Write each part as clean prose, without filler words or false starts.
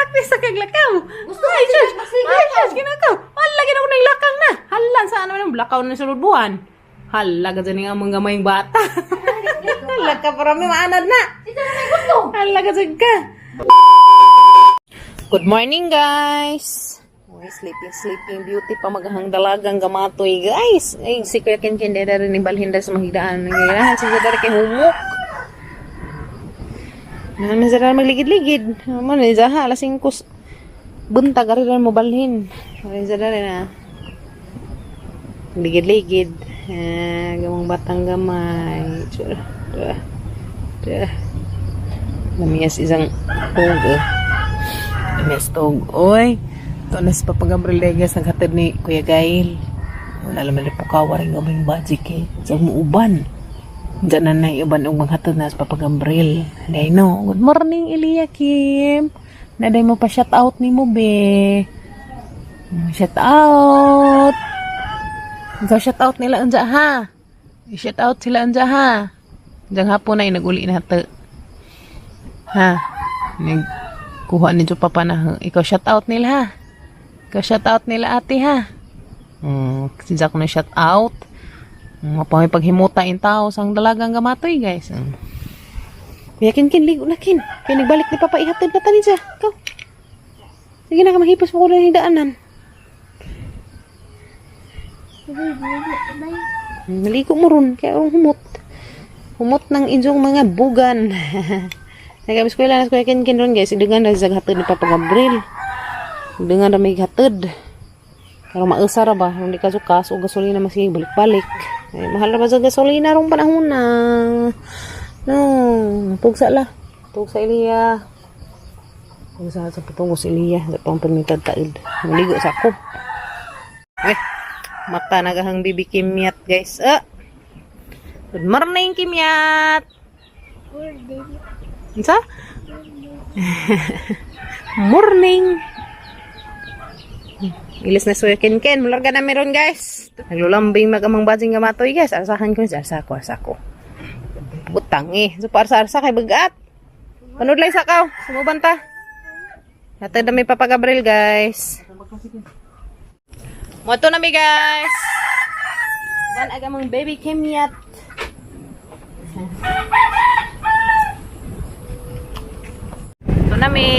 Practice sa kaglakaw. Gusto ko siya magsige. Ay, Diyos, ginagaw. Hala, ginagaw na yung lakang na. Hala, saan naman yung lakaw na sulod buwan? Hala, ka dyan yung mga gamayng bata. Hala ka, parami maanad na. Ito na may gusto. Hala ka dyan ka. Good morning, guys. Uy, sleeping beauty pa maghang dalagang gamatoy, guys. Ay, si Kuya Ken dera rin ibalhin dahil sa mahigdaan. Nangyayarahan siya dara kay humok. Naman sa dara magligid-ligid. Naman, zaha, alasing kus. Buntag, ariran mo balhin. Ay, sa dara na. Ligid-ligid. Gamang batang gamay. Lamiyas isang tog. Lamiyas tog. Oy. Ito na si Papagabriel Legas naghatid ni Kuya Gail. Wala naman rin po kawaring gamay budget eh. Sa umuuban. Diyan na na iuban ang maghatid na si Papagabriel. Day no. Good morning, Elia Kim. Naday mo pa shout out ni mo, be. Shout out. Ikaw shout out nila anja ha. I-shout out sila anja ha. Diyan hapon na nag-uli na hati. Ha. Nagkuha ni Jo Papa na. Ikaw shout out nila ha. Ikaw shout out nila ate ha. Kasi ko na shout out. Mapamay paghimutain tao sang dalagang gamatoy guys. Kuya Kin, ligo na Kin. Kaya nagbalik ni Papa ihatid na tani siya. Ikaw. Sige na ka mahipos mo ko lang yung daanan. Maligo mo ron. Kaya humot. Humot ng inyong mga bugan. Nagabis ko lang na Kuya Kin ron guys. Idugan na sa hatid ni Papa Gabriel. Idugan na may hatid. Pero mausara ba? Hindi ka sukas o gasolina masih balik-balik. Ay, mahal na ba sa gasolina rong panahon na? No. Tugsa la. Tugsa Elia. Tugsa sa patungos Elia. Sa pang permitad taid. Maligo sa ako. Mata nagahang bibi Kimyat guys. Good morning Kimyat. Sa? Morning. Ilis na suya Ken. Mularga na meron guys. Naglulambing magamang bazing gamatoy guys. Arsahan ko. Arsa ko. Butang So arsa kay bagat. Panood lang sakaw. Sumubanta. Natad na may Papa Gabriel guys. Moto na mi guys. Ban agamang baby Kimyat. Ito na mi.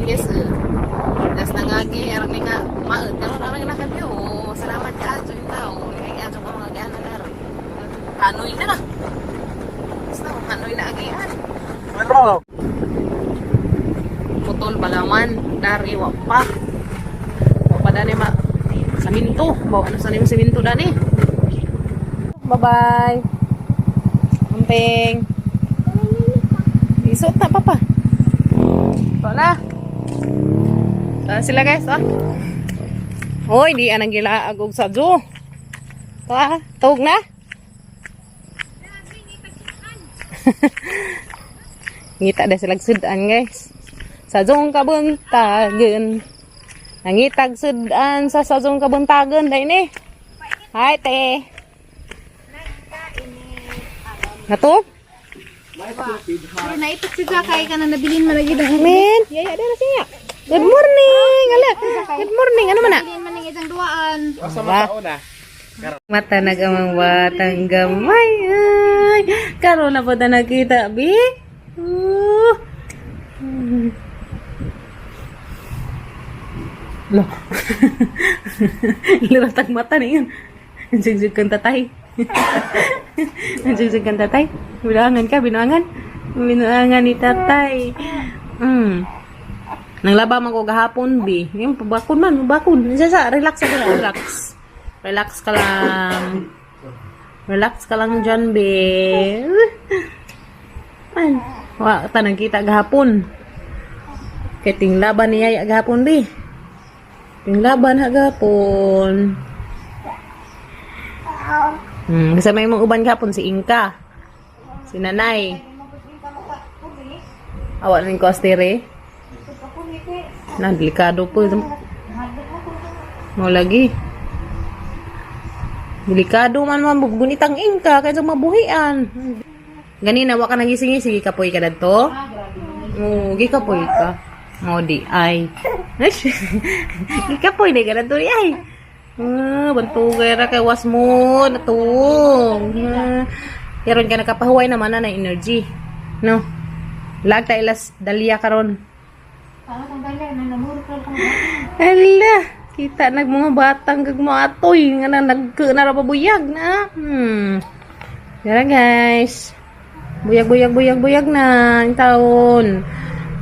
Guys, das nangagi arang nga maud pero arang na kabyo salamat ka sa tao kay ato ka mga gana dar Hanoy na basta Hanoy na agian putol balaman dari wapa dani ma saminto bawa ano sa nimo saminto dani bye bye amping isot na papa na sila guys, Hoy, di anang gila agog sa zoo. Tawag na. Ngita dah sila sudan guys. Sa zoo kabuntagan. Nangitag sudan sa zoo kabuntagan dai ni. Hai te. Nato? Naipit siya kay ka na nabilin man lagi dang. Men, yaya dara siya. Good morning. Ala. Good morning. Ano man na? Nabilin man ning isang duaan. Mata nagamang batang gamay. Ay, karon na po na nakita, bi. Lo. Liratag mata na yun. Jigjig kang tatay. Jigjig kang tatay. Binuangan ka, binuangan. Binuangan ni tatay. Nang laba man ko gahapon, bi. Yung pabakon man, bakon. Relax ako na, relax. Relax ka lang. Relax ka lang dyan, be. Man. Tanang kita gahapon. Kaya tinglaban niya gahapon, be. Tinglaban ha gahapon. Kasama yung mga uban gahapon, si Inka. Si Nanay. Awak rin ko astere. Na, delikado po. Mau lagi. Delikado man gunitang ingka kaysa mabuhian. Ganina wa ka nagising sige kapoy ka dadto. Oo, gikapoy ka. Mo di ay. Gikapoy di ka dadto ay. Bantugay ra kay was mo natong. Yaron ka nakapahuway naman na energy. No. Lag ta ilas dalya karon. Ala, kita nag mga batang kag mga atoy nga nagkenarapabuyag na. Yara guys. Buyag na ang taon.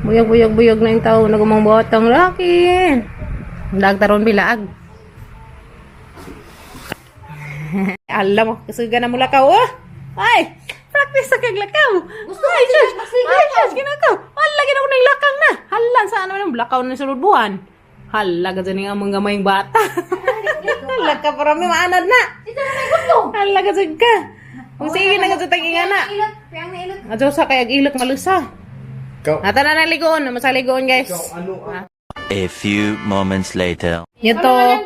Buyag na ang taon. Nagumang batang laki. Dagtaron bilaag. Alam mo, kasuga na mo lakaw. Oh. Ay, practice sa kaglakaw. Ay, Josh. Ay, Josh, ginakaw. Hala, ginakaw na yung lakang na. Hala, saan naman yung lakaw na sunod buwan? Hala, ka dyan yung amang gamayng bata. Hala, ka parami maanad na. Hala, ka dyan ka. Kung sige na ka dyan taging na. Adyo sa kayag ilok malusa. Nata na naligoon. Masaligoon, guys. A few moments later. Ito.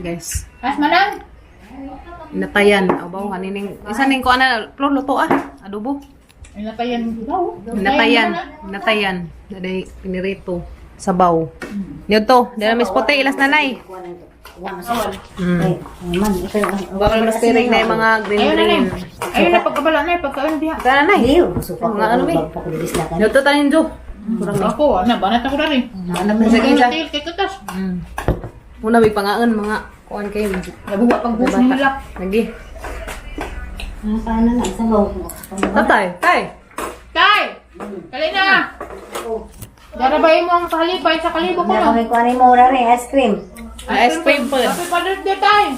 Guys. Mas manang. Natayan. Abaw, kanining. Isa ning ko ana, flor luto adobo. Natayan daw. Natayan. Daday pinirito. Sabaw. Dito, dala mis pote ilas nanay. Bakal mas piring na yung mga green. Ayun na pagkabala na pagkaan diha. Kana nay. Mga ano ba? Dito tanin jo. Kurang na. Ako, banat ako rin. Sige sa. Kay katas. Una may pangaan mga kuan kay. Nabuwa pag bus nila. Lagi. Paano na? Sabaw mo. Tatay, tay. Tay! Kali na! Darabay mo ang kalipay sa kalibo ko no? Nakakay ko ano mo na rin, ice cream. Ice cream po. Happy Father's Day, Tay!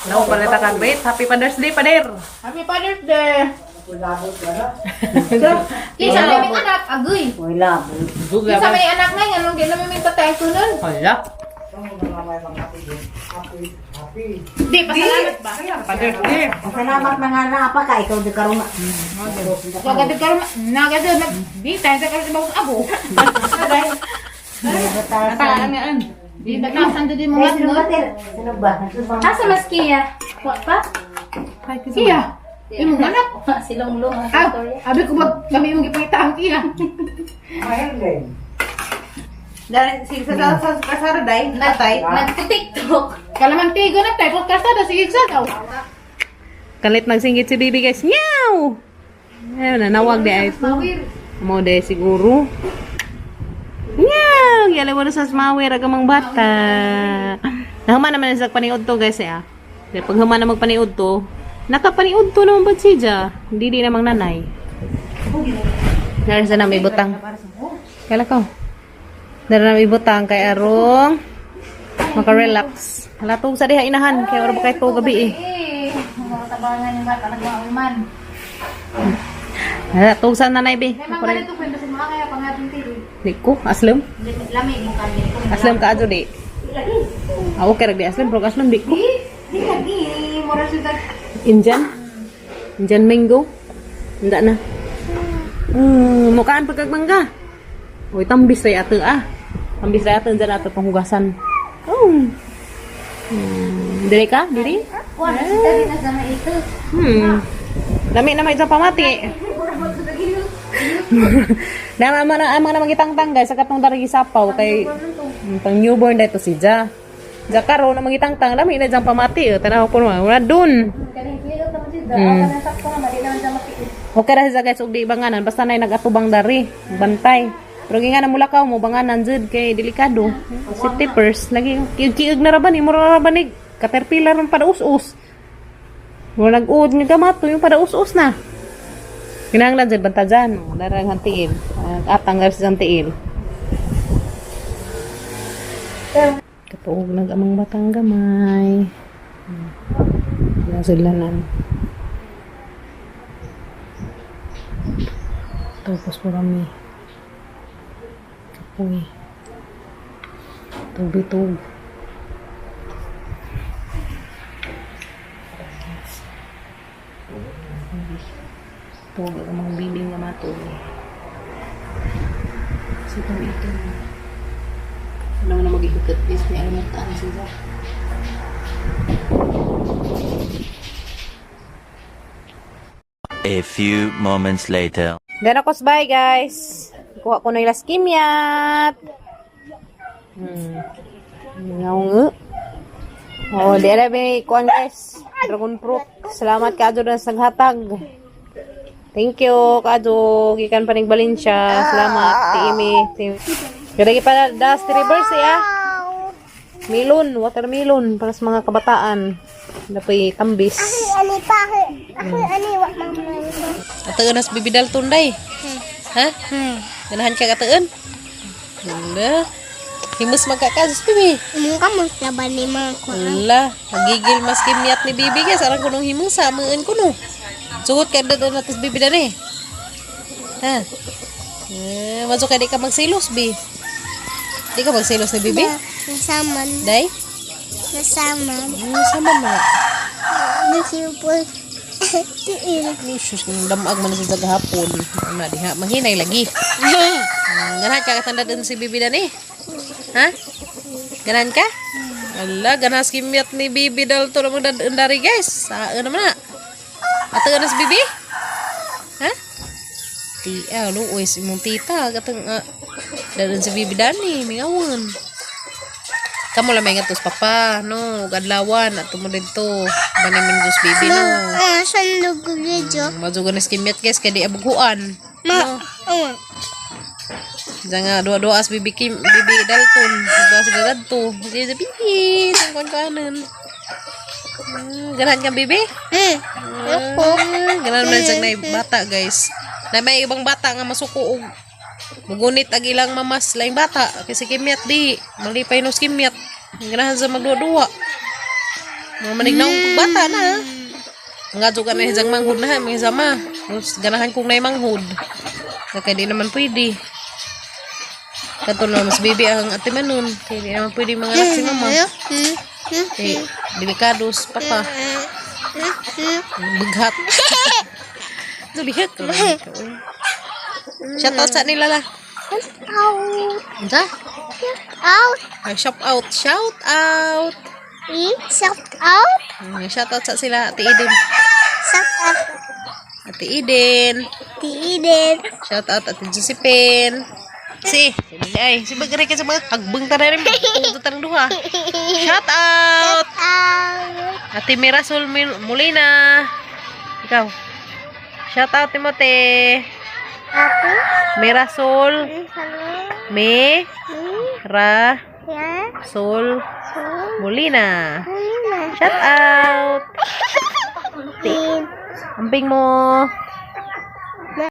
No, paleta kag bait. Happy Father's Day, pader. Happy Father's Day! Kisa may anak, agoy! Uy, labo. Kisa may anak na yan, anong ginamit may tatay ko nun? Hala. Di, pasalamat ba? Father's Day. Salamat mga napa ka, ikaw di karuma. Wagad ka rin, nagad na, di tayo sa kasi bawang abo. Nataan nga an. Di, batasan doon din mga Sino ba? Sino ba? Asa mas Kia? Pa? Kia? Yung mga anak? Silong-long. Abi ko ba, kami yung ipangita ang Kia? Dahil sa kasara day, tatay. Nagtitiktok. Kalamantigo na tayo, kasada si Igsa daw. Kalit magsinggit si Bibi guys. Meow! Ayun na, nawag di ay po. Mo de siguro. Meow! Yala mo na sa smawi, ragamang bata. Nahuman naman sa paniod to guys eh. Dahil pag human na magpaniod to, nakapaniod to naman ba siya? Hindi di namang nanay. Narasa na may butang. Kala ko. Narasa na may butang kay Arong. Maka-relax. Halatog sa diha inahan. Kaya wala ba kayo to gabi eh. Mga tabangan yung bata, nagmauman. Halatog sa nanay be. May mga ganito po, kasi mga kaya pangatong tili. Di ko, aslam. Lami, yung kanya. Aslam ka ajo di. Ako kaya di aslam, pero aslam di ko. Di lagi, mura sudah. Indian? Indian mango? Hindi na. Mukaan pagkagmangga. Uy, tambis ray ato Tambis ray ato, dyan ato panghugasan. Diri ka? Diri? Wala, sudah din na sama ito. Dami na may isang pamati. Dami amang na magitang-tang guys, sa katong darigi sapaw kay pang newborn dito si Ja. Ja karo na magitang-tang, dami na isang pamati. Tanaw ko naman, wala dun. Okay ra siya guys, ug di banganan basta nay nagatubang dari, bantay. Pero nga na mulakaw mo banganan jud kay delikado. Safety first, lagi kiig na raban ni mura raban ni caterpillar man pada us-us. Wala nag-uod nga gamato yung pada us-us na. Kinahanglan jud bantajan, darang hantiin. Atang gar sa hantiin. Katuog nag-amang batang gamay. Nasilanan. Tapos marami kapoy tubig-tubig tubig ang mga biling na matulog kasi kami ito ano na mag-ikot please may alamat taan siya A few moments later. Then ako bye guys. Kuha ko na ilas kimyat. Ngaw. Oh, di na may kuan guys. Dragon fruit. Salamat kaadto na sa naghatag. Thank you kaadto gikan paning Valencia. Salamat ti Imi. Kaya pa das reverse ya. Melon, watermelon para sa mga kabataan. Dapat tambis. Ani pa ako. Ako ani wa mamay. Ateun nas bibi Dalton day. Ha? Ganahan ka kateun? Hala. Himus magkakas bibi. Mo ka mo laban ni mga ko. Hala, nagigil mas kimyat ni bibi guys. Arang kunong himus sa meun kuno. Sugot ka dadan atas bibi dani. Ha? Masuk ka di ka magsilos bi. Di ka magsilos ni bibi? Nasaman. Day? Nasaman. Sama na. Nasipol. Tiil. Sus, kung damag man sa gahapon. Ano, diha, manghinay lagi. Ganahan ka katanda din si Bibi dan eh. Ha? Ganahan ka? Ala, ganahas kimyat ni Bibi dal to naman dari guys. Saan naman na? Ato ganas Bibi? Ha? Lu, wes imong tita. Katang, dalun si Bibi dani, mingawon. Kamu lang may ngatos papa, no? Gadlawan, at mo dito. Banimin dos Bibi, no? Sandog ko video. Mazugan na skimyat guys, kaya di abuguan. No? Oh. Jangan dua-dua as Bibi Dalton. Dua segala to. Jadi Bibi, kanan. Ganahan ka Bibi? Ganahan man sang nay bata guys. Na may ibang bata nga masuko og mugunit ag ilang mamas laing bata kasi kimyat di malipay no kimyat. Ganahan sa magdua-dua. Mga manignaw bata na. Nga juga na hijang manghud na may sama. Terus ganahan kong nay manghud. Kaya di naman pwede. Kanto na mas Bibi ang ate manon. Kaya di naman pwede mga anak si mama. Kaya delikados papa. Bughat. Dulihat ko lang. Shout out sa nila la. Sa? Out. Shout out. Shout out. Shout out. Shout out sa sila Ate Eden. Shout out. Ate Eden. Tiiden. Shout out Ate Josephine. Si bagay ka sa mga hagbang tararim. Ito tarang duha. Shout out. Ate Mirasol Molina. Ikaw. Shout out Timote. Ako. Mirasol. Me. Ra. Ya. Sol. Molina. Shout out. Amping mo.